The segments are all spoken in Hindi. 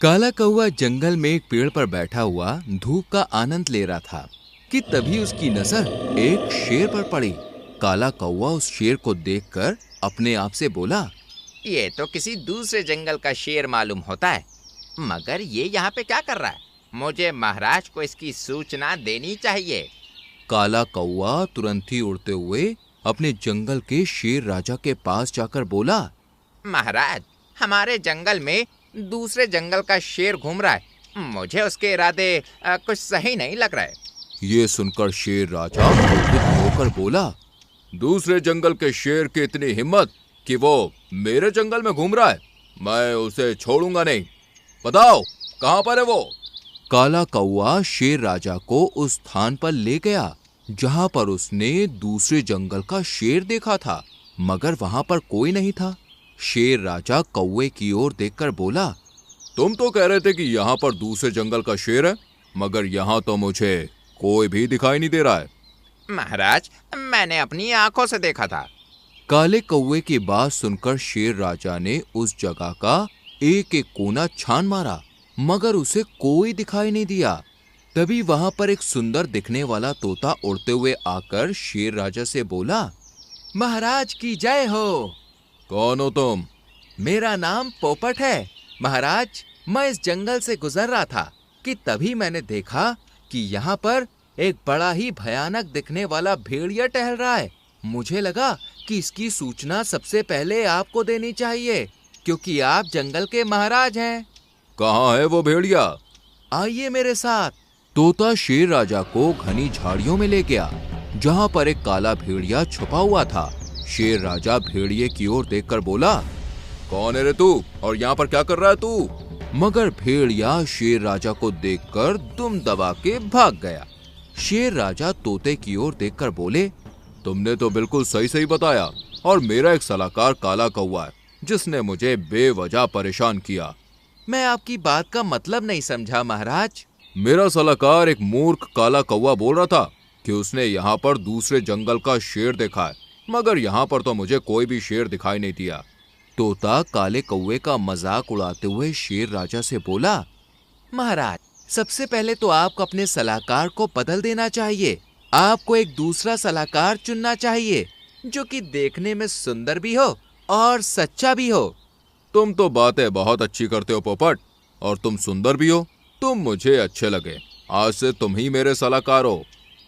काला कौवा जंगल में एक पेड़ पर बैठा हुआ धूप का आनंद ले रहा था कि तभी उसकी नजर एक शेर पर पड़ी। काला कौवा उस शेर को देखकर अपने आप से बोला, ये तो किसी दूसरे जंगल का शेर मालूम होता है, मगर ये यहाँ पे क्या कर रहा है? मुझे महाराज को इसकी सूचना देनी चाहिए। काला कौवा तुरंत ही उड़ते हुए अपने जंगल के शेर राजा के पास जाकर बोला, महाराज, हमारे जंगल में दूसरे जंगल का शेर घूम रहा है। मुझे उसके इरादे कुछ सही नहीं लग रहा है। ये सुनकर शेर राजा क्रोधित होकर बोला, दूसरे जंगल के शेर की इतनी हिम्मत कि वो मेरे जंगल में घूम रहा है, मैं उसे छोड़ूंगा नहीं। बताओ कहां पर है वो? काला कौवा शेर राजा को उस स्थान पर ले गया जहां पर उसने दूसरे जंगल का शेर देखा था, मगर वहां पर कोई नहीं था। शेर राजा कौवे की ओर देखकर बोला, तुम तो कह रहे थे कि यहाँ पर दूसरे जंगल का शेर है, मगर यहाँ तो मुझे कोई भी दिखाई नहीं दे रहा है। महाराज, मैंने अपनी आंखों से देखा था। काले कौवे की बात सुनकर शेर राजा ने उस जगह का एक एक कोना छान मारा, मगर उसे कोई दिखाई नहीं दिया। तभी वहां पर एक सुंदर दिखने वाला तोता उड़ते हुए आकर शेर राजा से बोला, महाराज की जय हो। कौन हो तुम? मेरा नाम पोपट है महाराज। मैं इस जंगल से गुजर रहा था कि तभी मैंने देखा कि यहाँ पर एक बड़ा ही भयानक दिखने वाला भेड़िया टहल रहा है। मुझे लगा कि इसकी सूचना सबसे पहले आपको देनी चाहिए, क्योंकि आप जंगल के महाराज हैं। कहाँ है वो भेड़िया? आइए मेरे साथ। तोता शेर राजा को घनी झाड़ियों में ले गया जहाँ पर एक काला भेड़िया छुपा हुआ था। शेर राजा भेड़िए की ओर देखकर बोला, कौन है रे तू और यहाँ पर क्या कर रहा है तू? मगर भेड़िया शेर राजा को देखकर दुम दबा के भाग गया। शेर राजा तोते की ओर देखकर बोले, तुमने तो बिल्कुल सही सही बताया, और मेरा एक सलाहकार काला कौवा है जिसने मुझे बेवजह परेशान किया। मैं आपकी बात का मतलब नहीं समझा महाराज। मेरा सलाहकार एक मूर्ख काला कौवा बोल रहा था कि उसने यहाँ पर दूसरे जंगल का शेर देखा है, मगर यहाँ पर तो मुझे कोई भी शेर दिखाई नहीं दिया। तोता काले कौवे का मजाक उड़ाते हुए शेर राजा से बोला, महाराज, सबसे पहले तो आपको अपने सलाहकार को बदल देना चाहिए। आपको एक दूसरा सलाहकार चुनना चाहिए जो कि देखने में सुंदर भी हो और सच्चा भी हो। तुम तो बातें बहुत अच्छी करते हो पोपट, और तुम सुंदर भी हो। तुम मुझे अच्छे लगे। आज से तुम ही मेरे सलाहकार हो।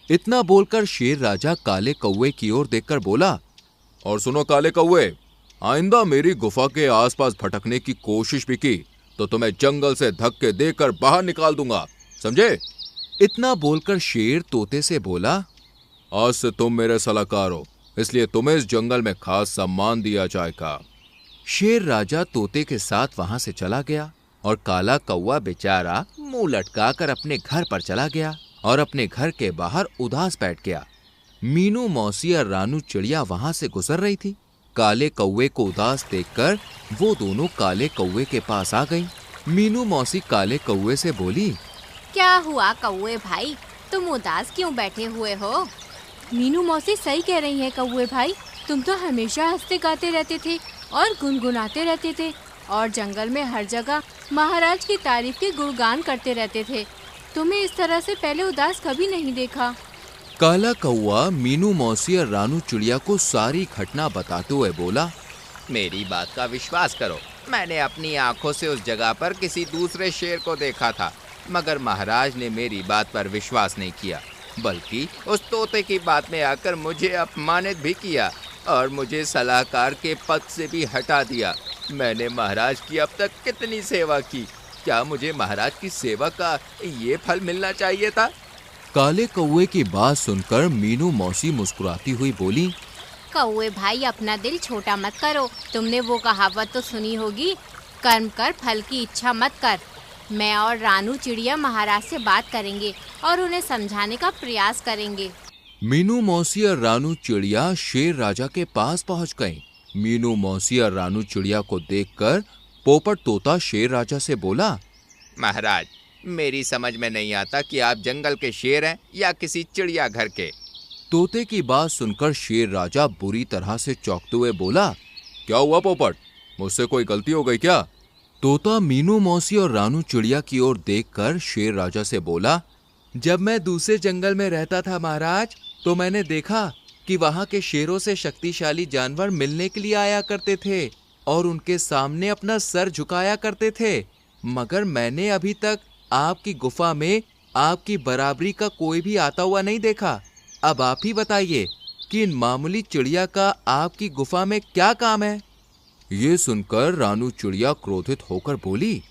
इतना बोलकर शेर राजा काले कौवे की ओर देखकर बोला, और सुनो काले कौवे, आइंदा मेरी गुफा के आसपास भटकने की कोशिश भी की तो तुम्हें जंगल से धक्के देकर बाहर निकाल दूंगा, समझे? इतना बोलकर शेर तोते से बोला, आज से तुम मेरे सलाहकार हो, इसलिए तुम्हें इस जंगल में खास सम्मान दिया जाएगा। शेर राजा तोते के साथ वहां से चला गया और काला कौवा बेचारा मुंह लटकाकर अपने घर पर चला गया और अपने घर के बाहर उदास बैठ गया। मीनू मौसी और रानू चिड़िया वहां से गुजर रही थी। काले कौवे को उदास देखकर वो दोनों काले कौवे के पास आ गईं। मीनू मौसी काले कौवे से बोली, क्या हुआ कौवे भाई, तुम उदास क्यों बैठे हुए हो? मीनू मौसी सही कह रही है कौवे भाई, तुम तो हमेशा हंसते गाते रहते थे और गुनगुनाते रहते थे और जंगल में हर जगह महाराज की तारीफ के गुणगान करते रहते थे। तुम्हें इस तरह से पहले उदास कभी नहीं देखा। काला कौवा मीनू मौसी और रानू चिड़िया को सारी घटना बताते हुए बोला, मेरी बात का विश्वास करो, मैंने अपनी आंखों से उस जगह पर किसी दूसरे शेर को देखा था, मगर महाराज ने मेरी बात पर विश्वास नहीं किया, बल्कि उस तोते की बात में आकर मुझे अपमानित भी किया और मुझे सलाहकार के पद से भी हटा दिया। मैंने महाराज की अब तक कितनी सेवा की, क्या मुझे महाराज की सेवा का ये फल मिलना चाहिए था? काले कौवे की बात सुनकर मीनू मौसी मुस्कुराती हुई बोली, कौवे भाई, अपना दिल छोटा मत करो। तुमने वो कहावत तो सुनी होगी, कर्म कर फल की इच्छा मत कर। मैं और रानू चिड़िया महाराज से बात करेंगे और उन्हें समझाने का प्रयास करेंगे। मीनू मौसी और रानू चिड़िया शेर राजा के पास पहुंच गईं। मीनू मौसी और रानू चिड़िया को देखकर पोपट तोता शेर राजा से बोला, महाराज, मेरी समझ में नहीं आता कि आप जंगल के शेर हैं या किसी चिड़िया घर के। तोते की बात सुनकर शेर राजा बुरी तरह से चौंकते हुए बोला, क्या हुआ पोपट, मुझसे कोई गलती हो गई क्या? तोता मीनू मौसी और रानू चिड़िया की ओर देखकर शेर राजा से बोला, जब मैं दूसरे जंगल में रहता था महाराज, तो मैंने देखा कि वहां के शेरों से शक्तिशाली जानवर मिलने के लिए आया करते थे और उनके सामने अपना सर झुकाया करते थे, मगर मैंने अभी तक आपकी गुफा में आपकी बराबरी का कोई भी आता हुआ नहीं देखा। अब आप ही बताइए कि इन मामूली चिड़िया का आपकी गुफा में क्या काम है? ये सुनकर रानू चिड़िया क्रोधित होकर बोली,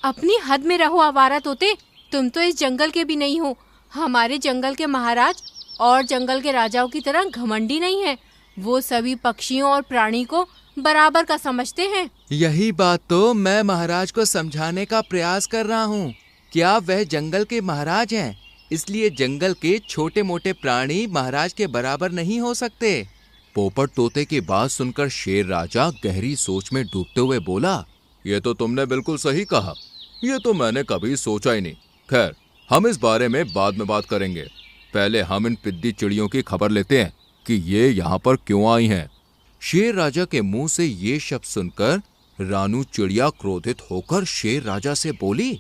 अपनी हद में रहो आवारा तोते, तुम तो इस जंगल के भी नहीं हो। हमारे जंगल के महाराज और जंगल के राजाओं की तरह घमंडी नहीं है। वो सभी पक्षियों और प्राणी को बराबर का समझते हैं। यही बात तो मैं महाराज को समझाने का प्रयास कर रहा हूँ। क्या वह जंगल के महाराज हैं, इसलिए जंगल के छोटे मोटे प्राणी महाराज के बराबर नहीं हो सकते। पोपट तोते की बात सुनकर शेर राजा गहरी सोच में डूबते हुए बोला, ये तो तुमने बिल्कुल सही कहा, ये तो मैंने कभी सोचा ही नहीं। खैर, हम इस बारे में बाद में बात करेंगे। पहले हम इन पिद्दी चिड़ियों की खबर लेते हैं कि ये यहाँ पर क्यों आई हैं। शेर राजा के मुंह से ये शब्द सुनकर रानू चिड़िया क्रोधित होकर शेर राजा से बोली,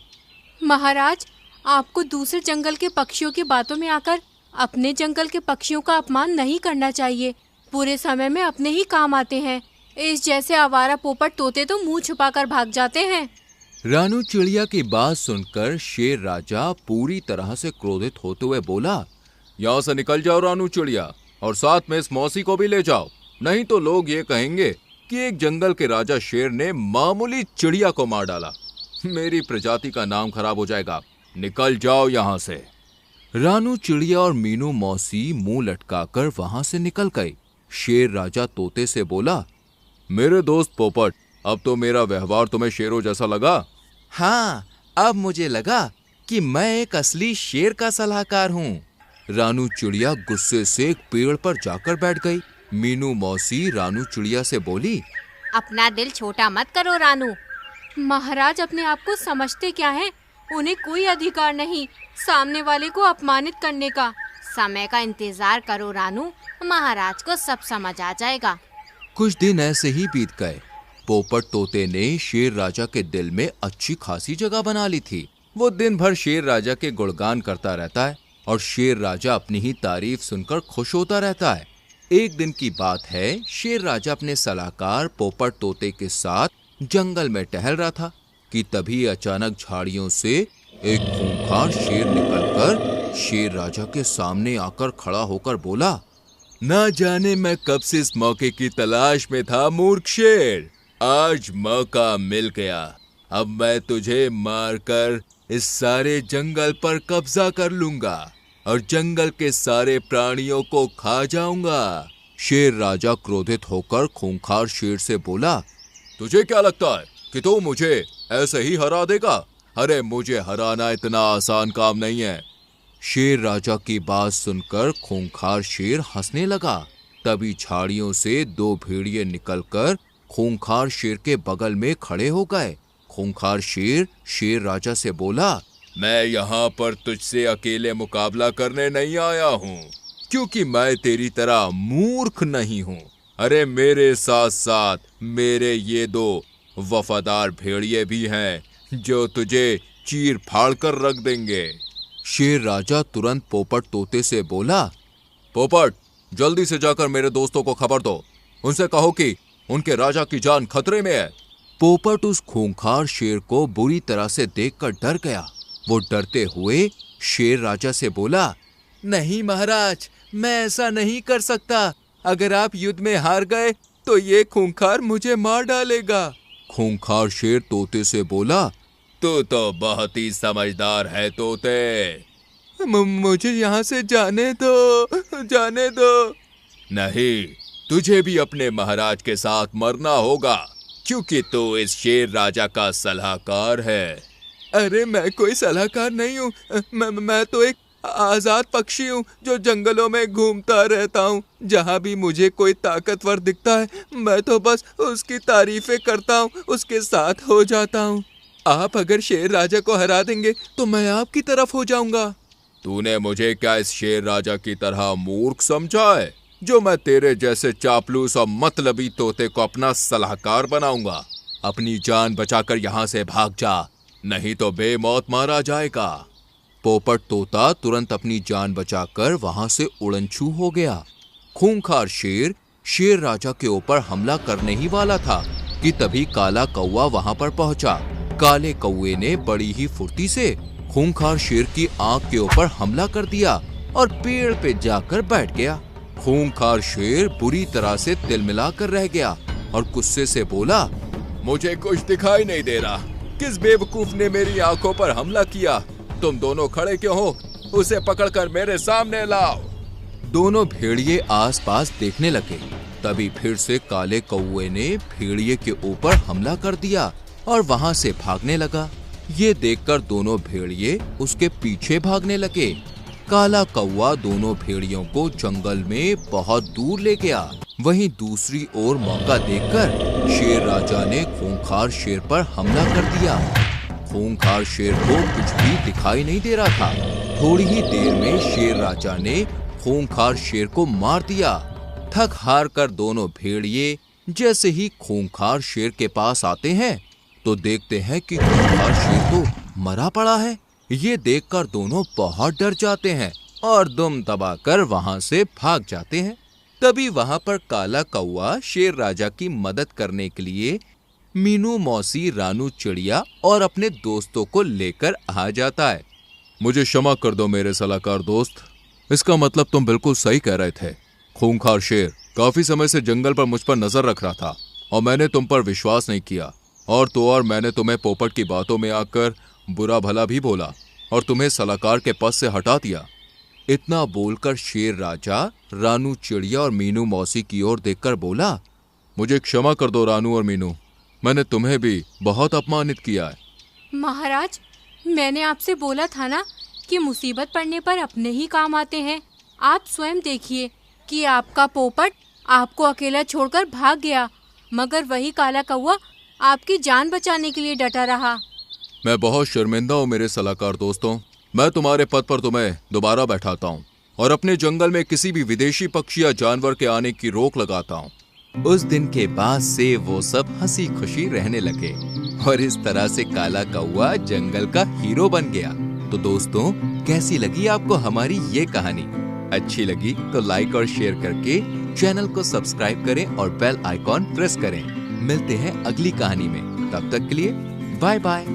महाराज, आपको दूसरे जंगल के पक्षियों की बातों में आकर अपने जंगल के पक्षियों का अपमान नहीं करना चाहिए। पूरे समय में अपने ही काम आते हैं। इस जैसे आवारा पोपट तोते तो मुंह छुपाकर भाग जाते हैं। रानू चिड़िया की बात सुनकर शेर राजा पूरी तरह से क्रोधित होते हुए बोला, यहाँ से निकल जाओ रानू चिड़िया, और साथ में इस मौसी को भी ले जाओ, नहीं तो लोग ये कहेंगे कि एक जंगल के राजा शेर ने मामूली चिड़िया को मार डाला। मेरी प्रजाति का नाम खराब हो जाएगा। निकल जाओ यहाँ से। रानू चिड़िया और मीनू मौसी मुंह लटकाकर वहां से निकल गई। शेर राजा तोते से बोला, मेरे दोस्त पोपट, अब तो मेरा व्यवहार तुम्हें शेरों जैसा लगा? हाँ, अब मुझे लगा कि मैं एक असली शेर का सलाहकार हूँ। रानू चिड़िया गुस्से से एक पेड़ पर जाकर बैठ गई। मीनू मौसी रानू चिड़िया से बोली, अपना दिल छोटा मत करो रानू। महाराज अपने आप को समझते क्या हैं? उन्हें कोई अधिकार नहीं सामने वाले को अपमानित करने का। समय का इंतजार करो रानू, महाराज को सब समझ आ जाएगा। कुछ दिन ऐसे ही बीत गए। पोपट तोते ने शेर राजा के दिल में अच्छी खासी जगह बना ली थी। वो दिन भर शेर राजा के गुणगान करता रहता है और शेर राजा अपनी ही तारीफ सुनकर खुश होता रहता है। एक दिन की बात है, शेर राजा अपने सलाहकार पोपट तोते के साथ जंगल में टहल रहा था कि तभी अचानक झाड़ियों से एक खूंखार शेर निकलकर शेर राजा के सामने आकर खड़ा होकर बोला, ना जाने मैं कब से इस मौके की तलाश में था मूर्ख शेर, आज मौका मिल गया। अब मैं तुझे मारकर इस सारे जंगल पर कब्जा कर लूंगा और जंगल के सारे प्राणियों को खा जाऊंगा। शेर राजा क्रोधित होकर खूंखार शेर से बोला, तुझे क्या लगता है कि तू मुझे ऐसे ही हरा देगा? अरे मुझे हराना इतना आसान काम नहीं है। शेर राजा की बात सुनकर खूंखार शेर हंसने लगा। तभी झाड़ियों से दो भेड़िए निकलकर खूंखार शेर के बगल में खड़े हो गए। खूंखार शेर शेर राजा से बोला, मैं यहाँ पर तुझसे अकेले मुकाबला करने नहीं आया हूँ, क्योंकि मैं तेरी तरह मूर्ख नहीं हूँ। अरे मेरे साथ साथ मेरे ये दो वफादार भेड़िए भी हैं जो तुझे चीर फाड़ कर रख देंगे। शेर राजा तुरंत पोपट तोते से बोला, पोपट, जल्दी से जाकर मेरे दोस्तों को खबर दो, उनसे कहो कि उनके राजा की जान खतरे में है। पोपट उस खूंखार शेर को बुरी तरह से देखकर डर गया। वो डरते हुए शेर राजा से बोला, नहीं महाराज, मैं ऐसा नहीं कर सकता। अगर आप युद्ध में हार गए तो ये खूंखार मुझे मार डालेगा। खूंखार शेर तोते से बोला, तू तो बहुत ही समझदार है तोते, मुझे यहाँ से जाने दो। नहीं, तुझे भी अपने महाराज के साथ मरना होगा, क्योंकि तू इस शेर राजा का सलाहकार है। अरे मैं कोई सलाहकार नहीं हूँ, मैं तो एक आजाद पक्षी हूँ जो जंगलों में घूमता रहता हूँ। जहाँ भी मुझे कोई ताकतवर दिखता है मैं तो बस उसकी तारीफें करता हूँ, उसके साथ हो जाता हूँ। आप अगर शेर राजा को हरा देंगे तो मैं आपकी तरफ हो जाऊंगा। तूने मुझे क्या इस शेर राजा की तरह मूर्ख समझा है जो मैं तेरे जैसे चापलूस और मतलबी तोते को अपना सलाहकार बनाऊंगा? अपनी जान बचाकर यहाँ से भाग जा, नहीं तो बेमौत मारा जाएगा। पोपट तोता तुरंत अपनी जान बचाकर वहां से उड़नछू हो गया। खूंखार शेर शेर राजा के ऊपर हमला करने ही वाला था कि तभी काला कौवा वहां पर पहुंचा। काले कौवे ने बड़ी ही फुर्ती से खूंखार शेर की आंख के ऊपर हमला कर दिया और पेड़ पे जाकर बैठ गया। खूंखार शेर बुरी तरह से तिलमिलाकर रह गया और गुस्से से बोला, मुझे कुछ दिखाई नहीं दे रहा, किस बेवकूफ ने मेरी आंखों पर हमला किया? तुम दोनों खड़े क्यों हो? उसे पकड़कर मेरे सामने लाओ। दोनों भेड़िए आसपास देखने लगे। तभी फिर से काले कौवे ने भेड़िए के ऊपर हमला कर दिया और वहां से भागने लगा। ये देखकर दोनों भेड़िए उसके पीछे भागने लगे। काला कौवा दोनों भेड़ियों को जंगल में बहुत दूर ले गया। वहीं दूसरी ओर मौका देखकर शेर राजा ने खूंखार शेर पर हमला कर दिया। खूंखार शेर को कुछ भी दिखाई नहीं दे रहा था। थोड़ी ही देर में शेर राजा ने खूंखार शेर को मार दिया। थक हार कर दोनों भेड़िए जैसे ही खूंखार शेर के पास आते हैं तो देखते हैं कि खूंखार शेर तो मरा पड़ा है। ये देखकर दोनों बहुत डर जाते हैं और दुम दबाकर वहां से भाग जाते हैं। तभी वहां पर काला कौवा शेर राजा की मदद करने के लिए मीनू मौसी, रानू चिड़िया और अपने दोस्तों को लेकर आ जाता है। मुझे क्षमा कर दो मेरे सलाहकार दोस्त, इसका मतलब तुम बिल्कुल सही कह रहे थे। खूंखार शेर काफी समय से जंगल पर मुझ पर नजर रख रहा था और मैंने तुम पर विश्वास नहीं किया। और मैंने तुम्हें पोपट की बातों में आकर बुरा भला भी बोला और तुम्हें सलाहकार के पद से हटा दिया। इतना बोलकर शेर राजा रानू चिड़िया और मीनू मौसी की ओर देखकर बोला, मुझे क्षमा कर दो रानू और मीनू, मैंने तुम्हें भी बहुत अपमानित किया है। महाराज, मैंने आपसे बोला था ना कि मुसीबत पड़ने पर अपने ही काम आते हैं। आप स्वयं देखिए कि आपका पोपट आपको अकेला छोड़कर भाग गया, मगर वही काला कौवा आपकी जान बचाने के लिए डटा रहा। मैं बहुत शर्मिंदा हूँ मेरे सलाहकार दोस्तों। मैं तुम्हारे पद पर तुम्हें दोबारा बैठाता हूँ और अपने जंगल में किसी भी विदेशी पक्षी या जानवर के आने की रोक लगाता हूँ। उस दिन के बाद से वो सब हंसी खुशी रहने लगे और इस तरह से काला कौवा जंगल का हीरो बन गया। तो दोस्तों, कैसी लगी आपको हमारी ये कहानी? अच्छी लगी तो लाइक और शेयर करके चैनल को सब्सक्राइब करें और बेल आइकॉन प्रेस करें। मिलते हैं अगली कहानी में, तब तक के लिए बाय बाय।